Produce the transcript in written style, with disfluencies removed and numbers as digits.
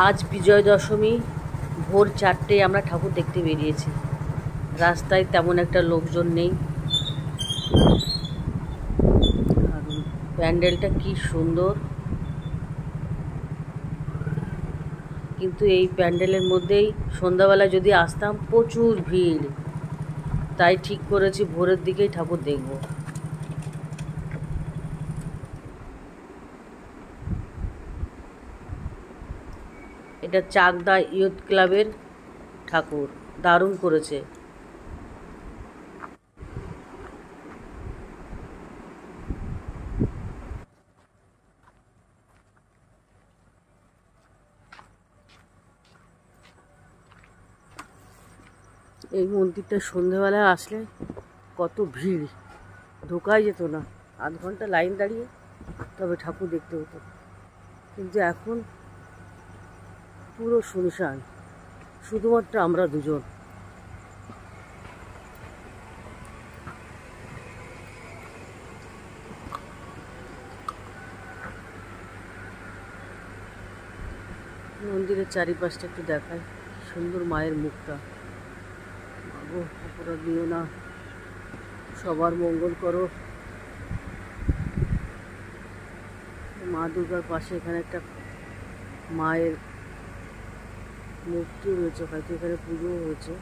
আজ বিজয় দশমী। ভোর 4টেয় আমরা ঠাকুর দেখতে বেরিয়েছি। রাস্তায় তেমন একটা লোকজন নেই। আর প্যান্ডেলটা কি সুন্দর, কিন্তু এই প্যান্ডেলের মধ্যেই সন্ধ্যাবেলা যদি আসতাম প্রচুর ভিড়। তাই ঠিক করেছি ভোরের দিকেই ঠাকুর দেখব। এটা চাকদা ইয়ুথ ক্লাবের ঠাকুর, দারুণ করেছে। এই মন্দিরটা সন্ধেবেলায় আসলে কত ভিড়, ঢোকাই যেত না। আধ ঘন্টা লাইন দাঁড়িয়ে তবে ঠাকুর দেখতে হতো, কিন্তু এখন পুরো শুনশান, শুধুমাত্র আমরা দুজন। মন্দিরের চারিপাশটা একটু দেখায়, সুন্দর মায়ের মুখটা। মাগো, অপরাধ দিও না, সবার মঙ্গল করো। মা দুর্গার পাশে এখানে একটা মায়ের মূর্তি রয়েছে, হয়তো এখানে পুজো হয়েছে।